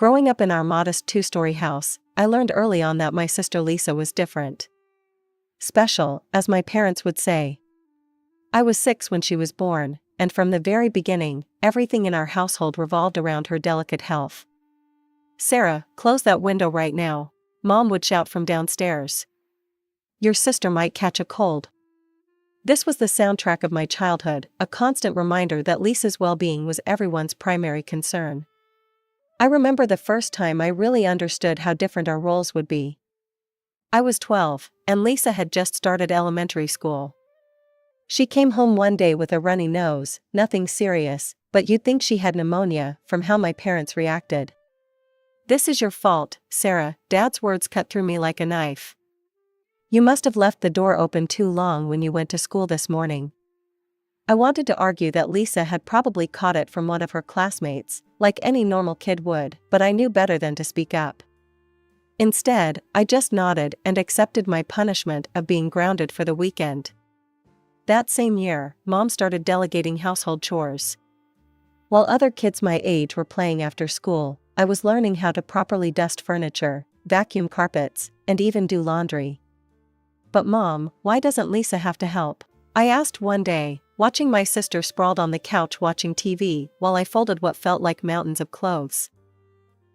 Growing up in our modest two-story house, I learned early on that my sister Lisa was different. Special, as my parents would say. I was 6 when she was born, and from the very beginning, everything in our household revolved around her delicate health. "Sarah, close that window right now," Mom would shout from downstairs. "Your sister might catch a cold." This was the soundtrack of my childhood, a constant reminder that Lisa's well-being was everyone's primary concern. I remember the first time I really understood how different our roles would be. I was 12, and Lisa had just started elementary school. She came home one day with a runny nose, nothing serious, but you'd think she had pneumonia from how my parents reacted. "This is your fault, Sarah," Dad's words cut through me like a knife. "You must have left the door open too long when you went to school this morning." I wanted to argue that Lisa had probably caught it from one of her classmates, like any normal kid would, but I knew better than to speak up. Instead, I just nodded and accepted my punishment of being grounded for the weekend. That same year, Mom started delegating household chores. While other kids my age were playing after school, I was learning how to properly dust furniture, vacuum carpets, and even do laundry. "But Mom, why doesn't Lisa have to help?" I asked one day, watching my sister sprawled on the couch watching TV while I folded what felt like mountains of clothes.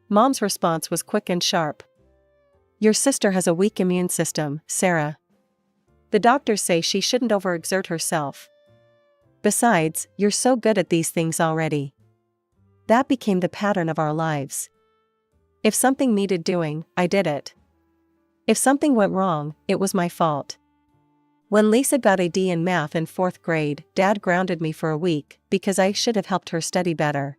Mom's response was quick and sharp. "Your sister has a weak immune system, Sarah. The doctors say she shouldn't overexert herself. Besides, you're so good at these things already." That became the pattern of our lives. If something needed doing, I did it. If something went wrong, it was my fault. When Lisa got a D in math in 4th grade, Dad grounded me for a week because I should have helped her study better.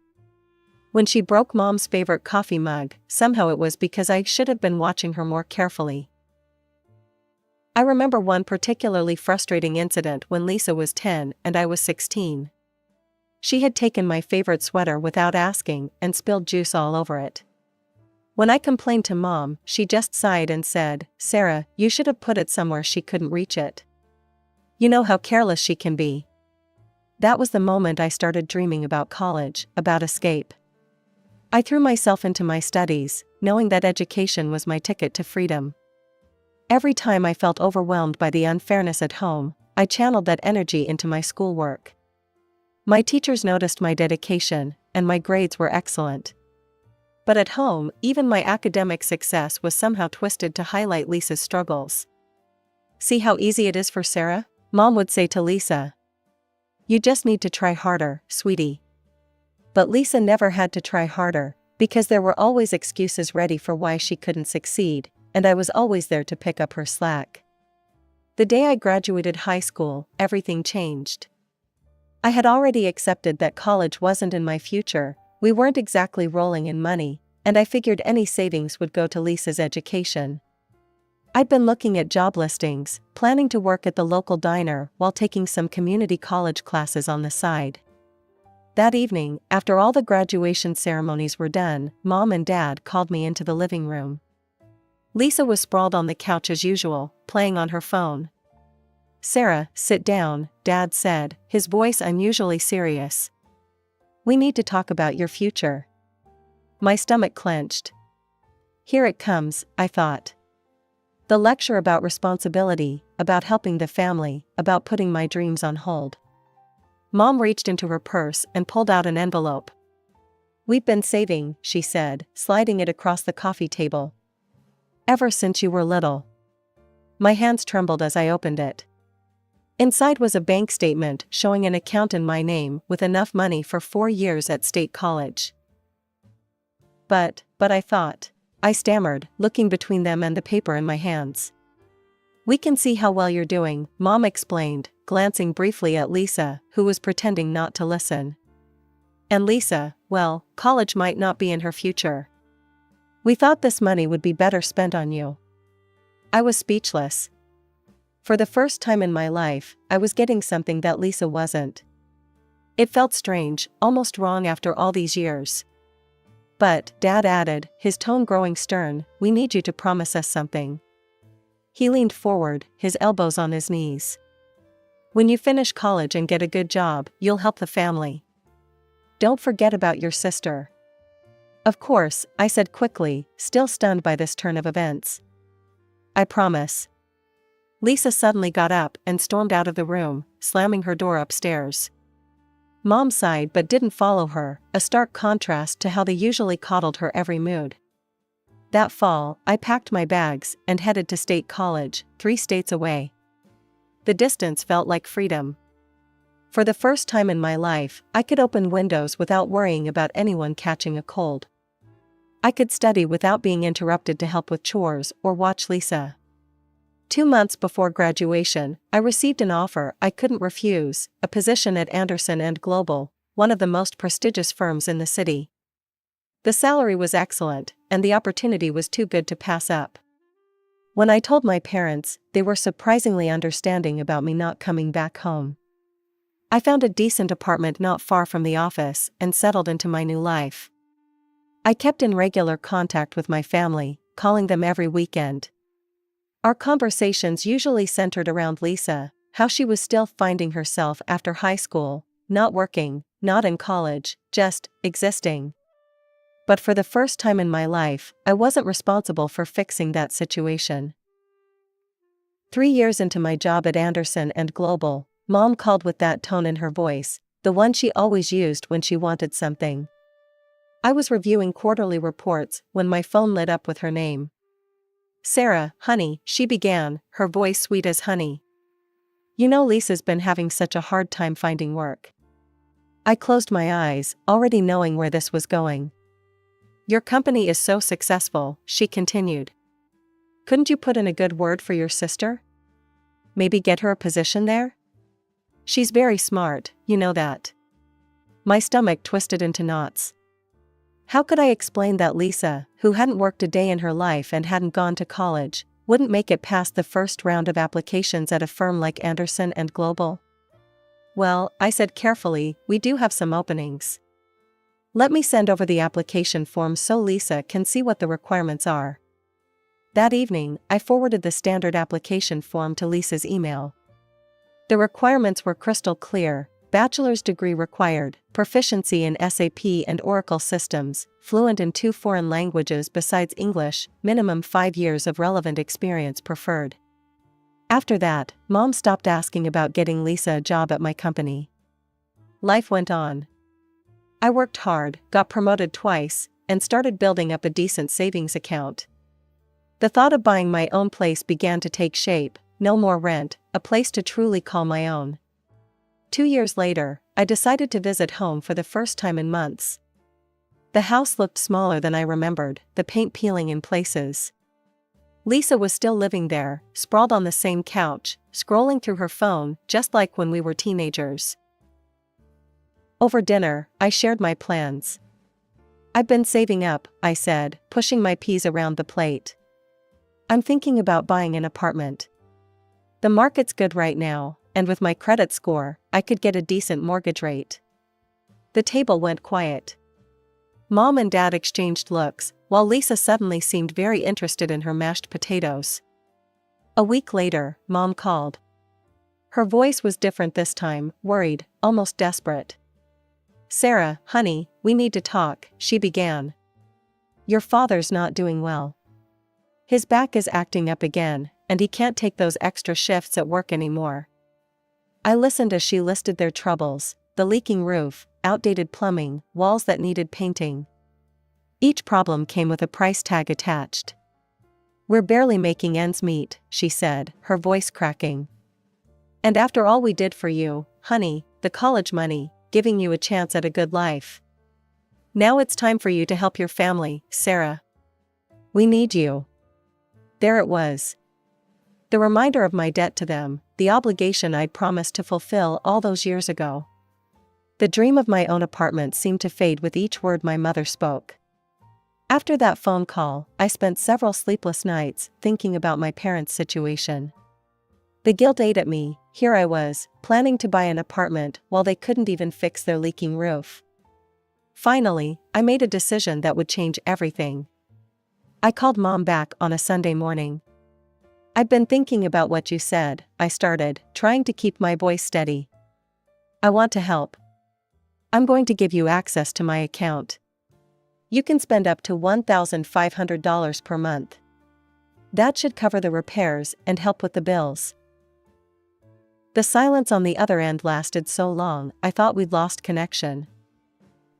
When she broke Mom's favorite coffee mug, somehow it was because I should have been watching her more carefully. I remember one particularly frustrating incident when Lisa was 10 and I was 16. She had taken my favorite sweater without asking and spilled juice all over it. When I complained to Mom, she just sighed and said, "Sarah, you should have put it somewhere she couldn't reach it. You know how careless she can be." That was the moment I started dreaming about college, about escape. I threw myself into my studies, knowing that education was my ticket to freedom. Every time I felt overwhelmed by the unfairness at home, I channeled that energy into my schoolwork. My teachers noticed my dedication, and my grades were excellent. But at home, even my academic success was somehow twisted to highlight Lisa's struggles. "See how easy it is for Sarah?" Mom would say to Lisa. "You just need to try harder, sweetie." But Lisa never had to try harder, because there were always excuses ready for why she couldn't succeed, and I was always there to pick up her slack. The day I graduated high school, everything changed. I had already accepted that college wasn't in my future, we weren't exactly rolling in money, and I figured any savings would go to Lisa's education. I'd been looking at job listings, planning to work at the local diner while taking some community college classes on the side. That evening, after all the graduation ceremonies were done, Mom and Dad called me into the living room. Lisa was sprawled on the couch as usual, playing on her phone. "Sarah, sit down," Dad said, his voice unusually serious. "We need to talk about your future." My stomach clenched. Here it comes, I thought. The lecture about responsibility, about helping the family, about putting my dreams on hold. Mom reached into her purse and pulled out an envelope. "We've been saving," she said, sliding it across the coffee table. "Ever since you were little." My hands trembled as I opened it. Inside was a bank statement showing an account in my name with enough money for 4 years at State College. But I thought. I stammered, looking between them and the paper in my hands. "We can see how well you're doing," Mom explained, glancing briefly at Lisa, who was pretending not to listen. "And Lisa, well, college might not be in her future. We thought this money would be better spent on you." I was speechless. For the first time in my life, I was getting something that Lisa wasn't. It felt strange, almost wrong after all these years. "But," Dad added, his tone growing stern, "we need you to promise us something." He leaned forward, his elbows on his knees. "When you finish college and get a good job, you'll help the family. Don't forget about your sister." Of course, I said quickly, still stunned by this turn of events. I promise. Lisa suddenly got up and stormed out of the room, slamming her door upstairs. Mom sighed but didn't follow her, a stark contrast to how they usually coddled her every mood. That fall, I packed my bags and headed to State College, 3 states away. The distance felt like freedom. For the first time in my life, I could open windows without worrying about anyone catching a cold. I could study without being interrupted to help with chores or watch Lisa. 2 months before graduation, I received an offer I couldn't refuse, a position at Anderson & Global, one of the most prestigious firms in the city. The salary was excellent, and the opportunity was too good to pass up. When I told my parents, they were surprisingly understanding about me not coming back home. I found a decent apartment not far from the office and settled into my new life. I kept in regular contact with my family, calling them every weekend. Our conversations usually centered around Lisa, how she was still finding herself after high school, not working, not in college, just existing. But for the first time in my life, I wasn't responsible for fixing that situation. 3 years into my job at Anderson & Global, Mom called with that tone in her voice, the one she always used when she wanted something. I was reviewing quarterly reports when my phone lit up with her name. "Sarah, honey," she began, her voice sweet as honey. "You know Lisa's been having such a hard time finding work." I closed my eyes, already knowing where this was going. "Your company is so successful," she continued. "Couldn't you put in a good word for your sister? Maybe get her a position there? She's very smart, you know that." My stomach twisted into knots. How could I explain that Lisa, who hadn't worked a day in her life and hadn't gone to college, wouldn't make it past the first round of applications at a firm like Anderson & Global? "Well," I said carefully, "we do have some openings. Let me send over the application form so Lisa can see what the requirements are." That evening, I forwarded the standard application form to Lisa's email. The requirements were crystal clear: bachelor's degree required, proficiency in SAP and Oracle systems, fluent in 2 foreign languages besides English, minimum 5 years of relevant experience preferred. After that, Mom stopped asking about getting Lisa a job at my company. Life went on. I worked hard, got promoted twice, and started building up a decent savings account. The thought of buying my own place began to take shape: no more rent, a place to truly call my own. 2 years later, I decided to visit home for the first time in months. The house looked smaller than I remembered, the paint peeling in places. Lisa was still living there, sprawled on the same couch, scrolling through her phone, just like when we were teenagers. Over dinner, I shared my plans. "I've been saving up," I said, pushing my peas around the plate. "I'm thinking about buying an apartment. The market's good right now, and with my credit score, I could get a decent mortgage rate." The table went quiet. Mom and Dad exchanged looks, while Lisa suddenly seemed very interested in her mashed potatoes. A week later, Mom called. Her voice was different this time, worried, almost desperate. "Sarah, honey, we need to talk," she began. "Your father's not doing well. His back is acting up again, and he can't take those extra shifts at work anymore." I listened as she listed their troubles: the leaking roof, outdated plumbing, walls that needed painting. Each problem came with a price tag attached. "We're barely making ends meet," she said, her voice cracking. "And after all we did for you, honey, the college money, giving you a chance at a good life. Now it's time for you to help your family, Sarah. We need you." There it was. The reminder of my debt to them, the obligation I'd promised to fulfill all those years ago. The dream of my own apartment seemed to fade with each word my mother spoke. After that phone call, I spent several sleepless nights thinking about my parents' situation. The guilt ate at me. Here I was, planning to buy an apartment while they couldn't even fix their leaking roof. Finally, I made a decision that would change everything. I called Mom back on a Sunday morning. "I've been thinking about what you said," I started, trying to keep my voice steady. "I want to help. I'm going to give you access to my account." You can spend up to $1,500 per month. That should cover the repairs and help with the bills." The silence on the other end lasted so long I thought we'd lost connection.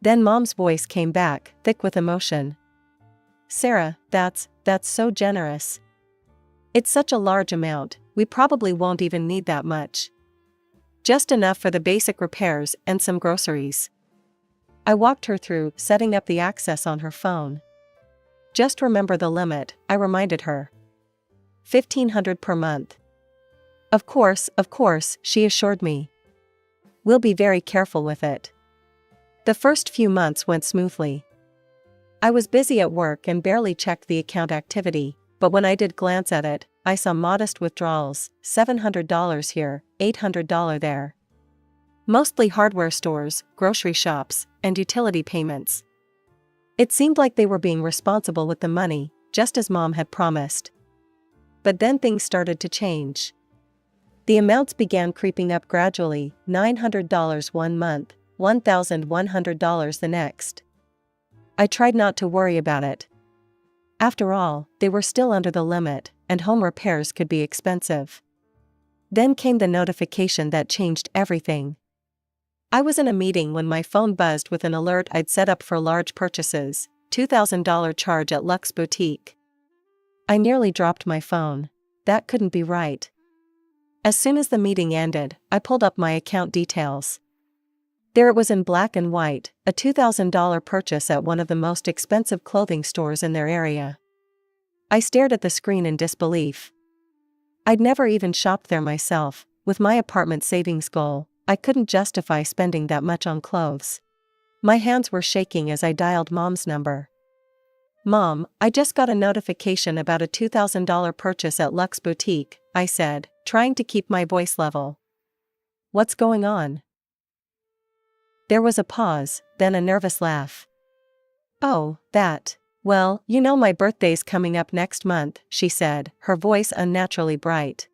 Then Mom's voice came back, thick with emotion. "Sarah, that's so generous. It's such a large amount, we probably won't even need that much. Just enough for the basic repairs and some groceries." I walked her through setting up the access on her phone. "Just remember the limit," I reminded her. $1,500 per month. Of course, she assured me. "We'll be very careful with it." The first few months went smoothly. I was busy at work and barely checked the account activity, but when I did glance at it, I saw modest withdrawals, $700 here, $800 there. Mostly hardware stores, grocery shops, and utility payments. It seemed like they were being responsible with the money, just as Mom had promised. But then things started to change. The amounts began creeping up gradually, $900 one month, $1,100 the next. I tried not to worry about it. After all, they were still under the limit, and home repairs could be expensive. Then came the notification that changed everything. I was in a meeting when my phone buzzed with an alert I'd set up for large purchases, $2,000 charge at Luxe Boutique. I nearly dropped my phone. That couldn't be right. As soon as the meeting ended, I pulled up my account details. There it was in black and white, a $2,000 purchase at one of the most expensive clothing stores in their area. I stared at the screen in disbelief. I'd never even shopped there myself. With my apartment savings goal, I couldn't justify spending that much on clothes. My hands were shaking as I dialed Mom's number. "Mom, I just got a notification about a $2,000 purchase at Luxe Boutique," I said, trying to keep my voice level. "What's going on?" There was a pause, then a nervous laugh. "Oh, that. Well, you know my birthday's coming up next month," she said, her voice unnaturally bright.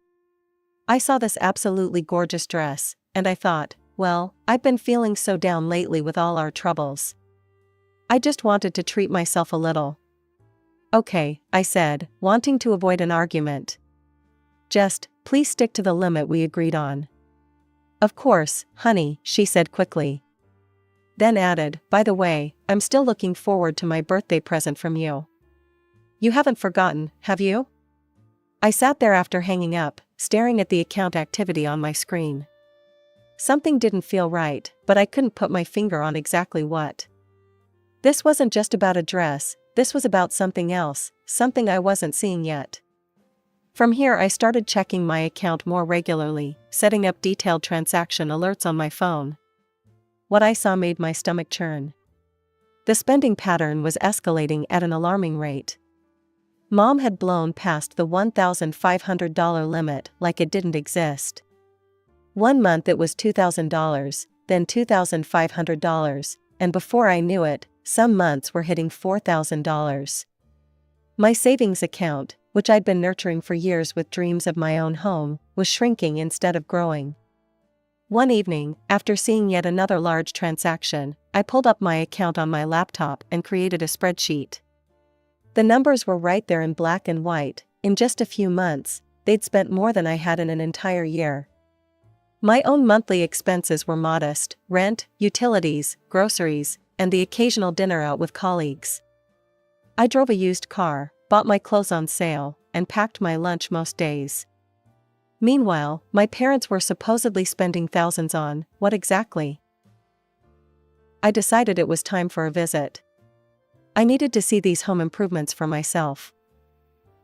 I saw this absolutely gorgeous dress, and I thought, well, I've been feeling so down lately with all our troubles. I just wanted to treat myself a little. "Okay," I said, wanting to avoid an argument. "Just, please stick to the limit we agreed on." "Of course, honey," she said quickly. Then added, "By the way, I'm still looking forward to my birthday present from you. You haven't forgotten, have you?" I sat there after hanging up, staring at the account activity on my screen. Something didn't feel right, but I couldn't put my finger on exactly what. This wasn't just about a dress, this was about something else, something I wasn't seeing yet. From here I started checking my account more regularly, setting up detailed transaction alerts on my phone. What I saw made my stomach churn. The spending pattern was escalating at an alarming rate. Mom had blown past the $1,500 limit like it didn't exist. One month it was $2,000, then $2,500, and before I knew it, some months were hitting $4,000. My savings account, which I'd been nurturing for years with dreams of my own home, was shrinking instead of growing. One evening, after seeing yet another large transaction, I pulled up my account on my laptop and created a spreadsheet. The numbers were right there in black and white. In just a few months, they'd spent more than I had in an entire year. My own monthly expenses were modest: rent, utilities, groceries, and the occasional dinner out with colleagues. I drove a used car, bought my clothes on sale, and packed my lunch most days. Meanwhile, my parents were supposedly spending thousands on what exactly? I decided it was time for a visit. I needed to see these home improvements for myself.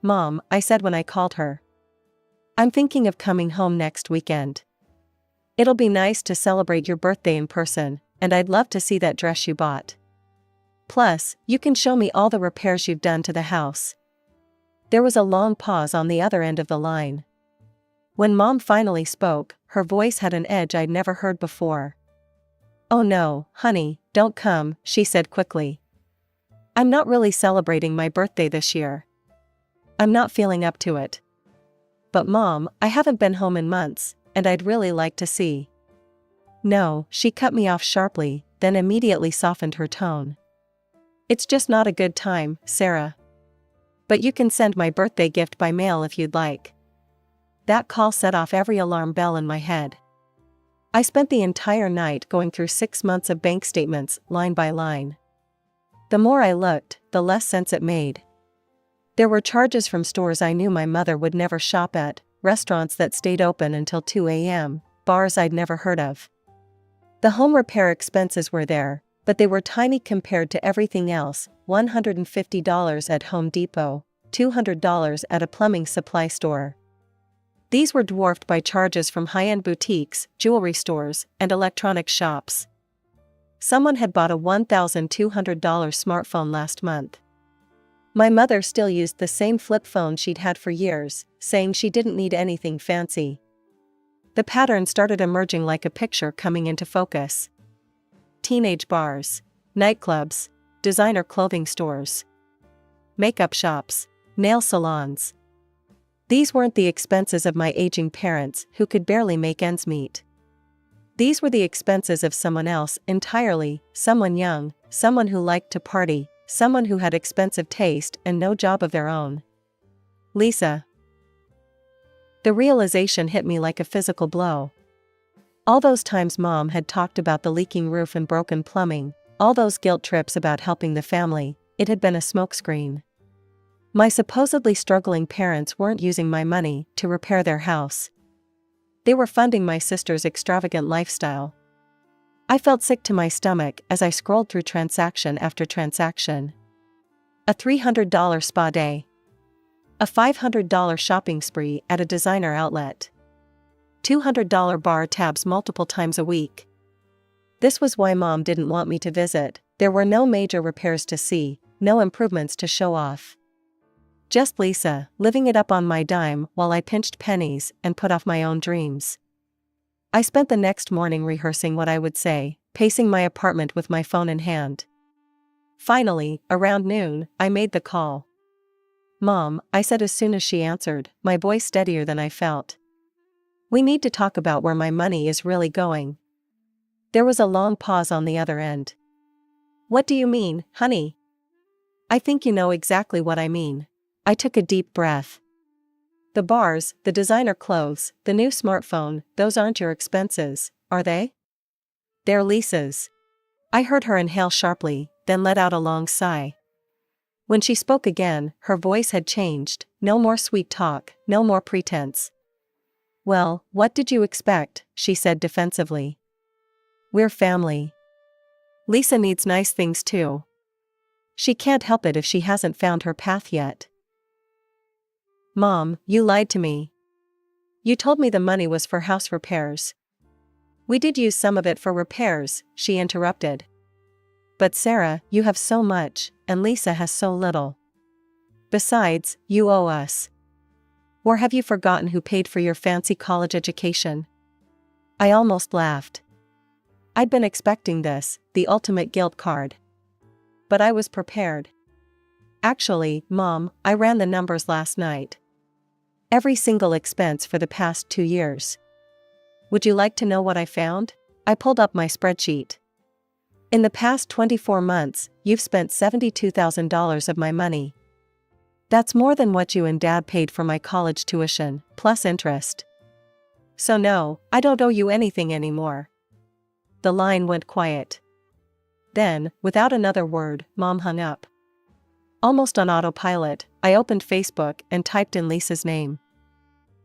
"Mom," I said when I called her. "I'm thinking of coming home next weekend. It'll be nice to celebrate your birthday in person, and I'd love to see that dress you bought. Plus, you can show me all the repairs you've done to the house." There was a long pause on the other end of the line. When Mom finally spoke, her voice had an edge I'd never heard before. "Oh no, honey, don't come," she said quickly. "I'm not really celebrating my birthday this year. I'm not feeling up to it. But Mom, I haven't been home in months, and I'd really like to see." "No," she cut me off sharply, then immediately softened her tone. It's just not a good time, Sarah. But you can send my birthday gift by mail if you'd like. That call set off every alarm bell in my head. I spent the entire night going through 6 months of bank statements, line by line. The more I looked, the less sense it made. There were charges from stores I knew my mother would never shop at, restaurants that stayed open until 2 a.m., bars I'd never heard of. The home repair expenses were there, but they were tiny compared to everything else: $150 at Home Depot, $200 at a plumbing supply store. These were dwarfed by charges from high-end boutiques, jewelry stores, and electronics shops. Someone had bought a $1,200 smartphone last month. My mother still used the same flip phone she'd had for years, saying she didn't need anything fancy. The pattern started emerging like a picture coming into focus. Teenage bars, nightclubs, designer clothing stores, makeup shops, nail salons. These weren't the expenses of my aging parents who could barely make ends meet. These were the expenses of someone else entirely, someone young, someone who liked to party, someone who had expensive taste and no job of their own. Lisa. The realization hit me like a physical blow. All those times Mom had talked about the leaking roof and broken plumbing, all those guilt trips about helping the family, it had been a smokescreen. My supposedly struggling parents weren't using my money to repair their house. They were funding my sister's extravagant lifestyle. I felt sick to my stomach as I scrolled through transaction after transaction. A $300 spa day. A $500 shopping spree at a designer outlet. $200 bar tabs multiple times a week. This was why Mom didn't want me to visit. There were no major repairs to see, no improvements to show off. Just Lisa, living it up on my dime while I pinched pennies and put off my own dreams. I spent the next morning rehearsing what I would say, pacing my apartment with my phone in hand. Finally, around noon, I made the call. "Mom," I said as soon as she answered, my voice steadier than I felt. "We need to talk about where my money is really going." There was a long pause on the other end. "What do you mean, honey?" "I think you know exactly what I mean." I took a deep breath. "The bars, the designer clothes, the new smartphone, those aren't your expenses, are they?" "They're Lisa's." I heard her inhale sharply, then let out a long sigh. When she spoke again, her voice had changed, no more sweet talk, no more pretense. "Well, what did you expect?" she said defensively. "We're family. Lisa needs nice things too. She can't help it if she hasn't found her path yet." "Mom, you lied to me. You told me the money was for house repairs." "We did use some of it for repairs," she interrupted. "But Sarah, you have so much, and Lisa has so little. Besides, you owe us. Or have you forgotten who paid for your fancy college education?" I almost laughed. I'd been expecting this, the ultimate guilt card. But I was prepared. "Actually, Mom, I ran the numbers last night. Every single expense for the past 2 years. Would you like to know what I found?" I pulled up my spreadsheet. "In the past 24 months, you've spent $72,000 of my money. That's more than what you and Dad paid for my college tuition, plus interest. So no, I don't owe you anything anymore." The line went quiet. Then, without another word, Mom hung up. Almost on autopilot, I opened Facebook and typed in Lisa's name.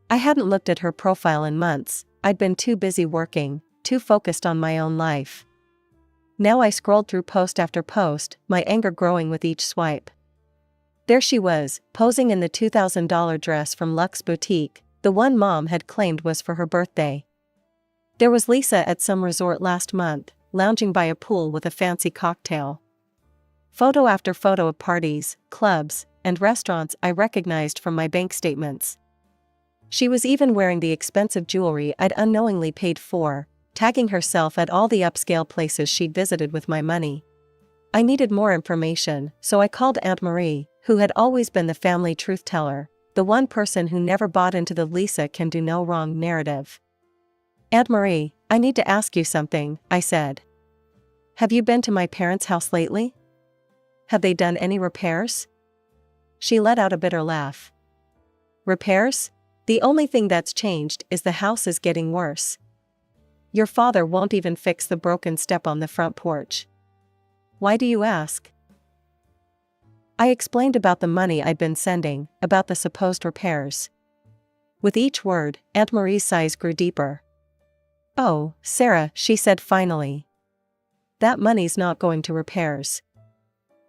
I hadn't looked at her profile in months. I'd been too busy working, too focused on my own life. Now I scrolled through post after post, my anger growing with each swipe. There she was, posing in the $2,000 dress from Luxe Boutique, the one Mom had claimed was for her birthday. There was Lisa at some resort last month, lounging by a pool with a fancy cocktail. Photo after photo of parties, clubs, and restaurants I recognized from my bank statements. She was even wearing the expensive jewelry I'd unknowingly paid for, tagging herself at all the upscale places she'd visited with my money. I needed more information, so I called Aunt Marie, who had always been the family truth teller, the one person who never bought into the Lisa can do no wrong narrative. "Aunt Marie, I need to ask you something," I said. "Have you been to my parents' house lately?" Have they done any repairs? She let out a bitter laugh. Repairs? The only thing that's changed is the house is getting worse. Your father won't even fix the broken step on the front porch. Why do you ask? I explained about the money I'd been sending, about the supposed repairs. With each word, Aunt Marie's sighs grew deeper. Oh, Sarah, she said finally. That money's not going to repairs.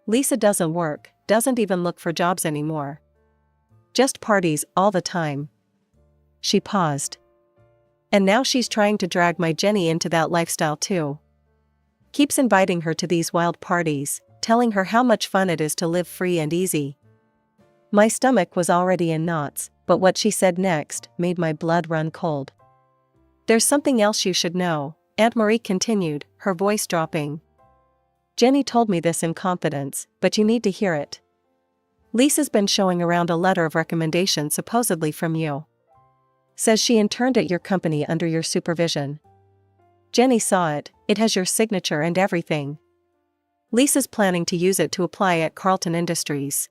Lisa doesn't work, doesn't even look for jobs anymore. Just parties all the time. She paused. And now she's trying to drag my Jenny into that lifestyle too. Keeps inviting her to these wild parties, telling her how much fun it is to live free and easy. My stomach was already in knots, but what she said next made my blood run cold. There's something else you should know, Aunt Marie continued, her voice dropping. Jenny told me this in confidence, but you need to hear it. Lisa's been showing around a letter of recommendation supposedly from you. Says she interned at your company under your supervision. Jenny saw it, it has your signature and everything. Lisa's planning to use it to apply at Carlton Industries.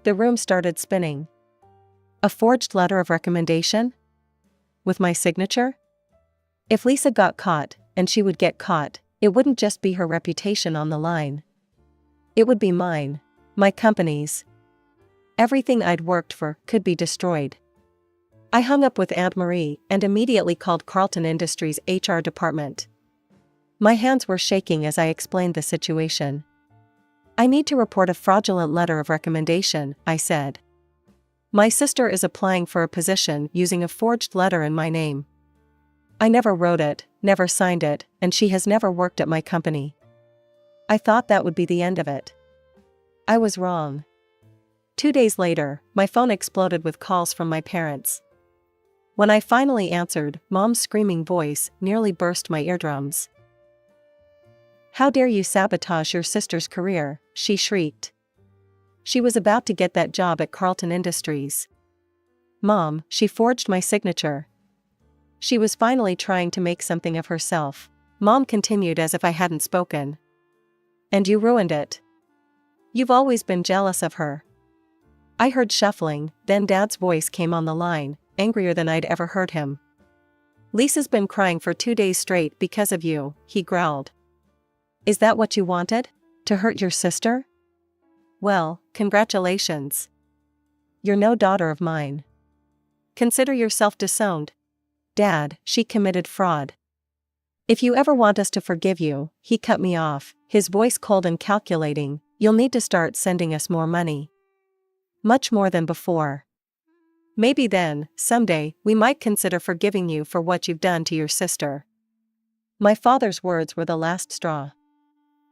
The room started spinning. A forged letter of recommendation? With my signature? If Lisa got caught, and she would get caught, it wouldn't just be her reputation on the line. It would be mine, my company's. Everything I'd worked for could be destroyed. I hung up with Aunt Marie and immediately called Carlton Industries' HR department. My hands were shaking as I explained the situation. I need to report a fraudulent letter of recommendation, I said. My sister is applying for a position using a forged letter in my name. I never wrote it, never signed it, and she has never worked at my company. I thought that would be the end of it. I was wrong. 2 days later, my phone exploded with calls from my parents. When I finally answered, Mom's screaming voice nearly burst my eardrums. How dare you sabotage your sister's career, she shrieked. She was about to get that job at Carlton Industries. Mom, she forged my signature. She was finally trying to make something of herself. Mom continued as if I hadn't spoken. And you ruined it. You've always been jealous of her. I heard shuffling, then Dad's voice came on the line, angrier than I'd ever heard him. Lisa's been crying for 2 days straight because of you, he growled. Is that what you wanted? To hurt your sister? Well, congratulations. You're no daughter of mine. Consider yourself disowned. Dad, she committed fraud. If you ever want us to forgive you, he cut me off, his voice cold and calculating, you'll need to start sending us more money. Much more than before. Maybe then, someday, we might consider forgiving you for what you've done to your sister. My father's words were the last straw.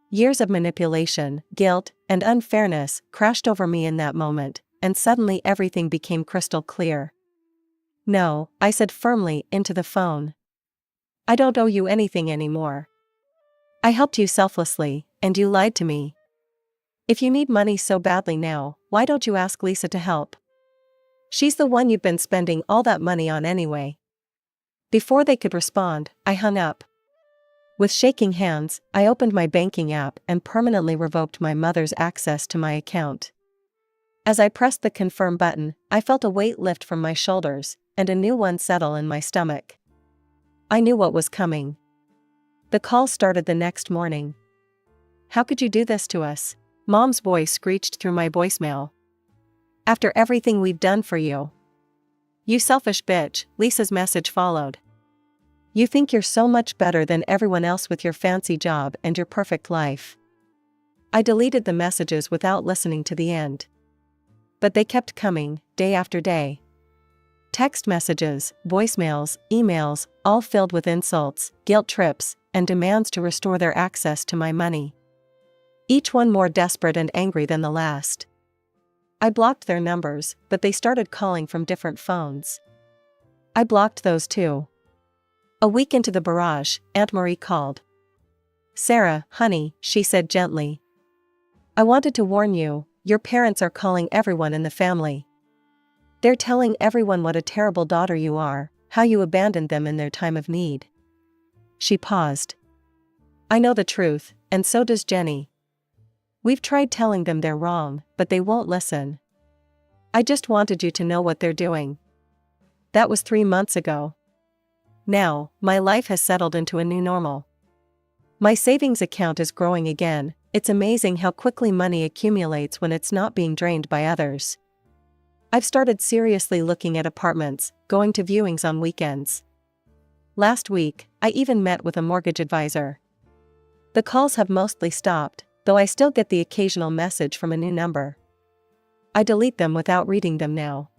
Years of manipulation, guilt, and unfairness crashed over me in that moment, and suddenly everything became crystal clear. No, I said firmly into the phone. I don't owe you anything anymore. I helped you selflessly, and you lied to me. If you need money so badly now, why don't you ask Lisa to help? She's the one you've been spending all that money on anyway. Before they could respond, I hung up. With shaking hands, I opened my banking app and permanently revoked my mother's access to my account. As I pressed the confirm button, I felt a weight lift from my shoulders, and a new one settle in my stomach. I knew what was coming. The call started the next morning. How could you do this to us? Mom's voice screeched through my voicemail. After everything we've done for you. You selfish bitch, Lisa's message followed. You think you're so much better than everyone else with your fancy job and your perfect life. I deleted the messages without listening to the end. But they kept coming, day after day. Text messages, voicemails, emails, all filled with insults, guilt trips, and demands to restore their access to my money. Each one more desperate and angry than the last. I blocked their numbers, but they started calling from different phones. I blocked those too. A week into the barrage, Aunt Marie called. Sarah, honey, she said gently. I wanted to warn you, your parents are calling everyone in the family. They're telling everyone what a terrible daughter you are, how you abandoned them in their time of need. She paused. I know the truth, and so does Jenny. We've tried telling them they're wrong, but they won't listen. I just wanted you to know what they're doing. That was 3 months ago. Now, my life has settled into a new normal. My savings account is growing again. It's amazing how quickly money accumulates when it's not being drained by others. I've started seriously looking at apartments, going to viewings on weekends. Last week, I even met with a mortgage advisor. The calls have mostly stopped, though I still get the occasional message from a new number. I delete them without reading them now.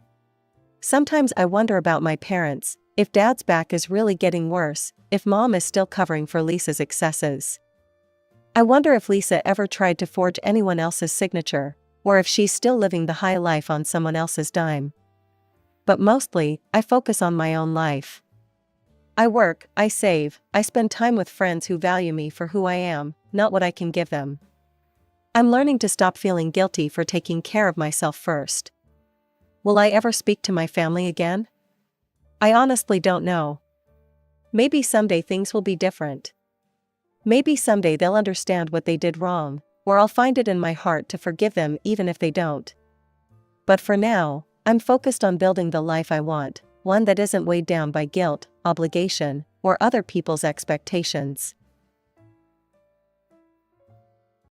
Sometimes I wonder about my parents, if Dad's back is really getting worse, if Mom is still covering for Lisa's excesses. I wonder if Lisa ever tried to forge anyone else's signature, or if she's still living the high life on someone else's dime. But mostly, I focus on my own life. I work, I save, I spend time with friends who value me for who I am, not what I can give them. I'm learning to stop feeling guilty for taking care of myself first. Will I ever speak to my family again? I honestly don't know. Maybe someday things will be different. Maybe someday they'll understand what they did wrong, or I'll find it in my heart to forgive them even if they don't. But for now, I'm focused on building the life I want, one that isn't weighed down by guilt, obligation, or other people's expectations.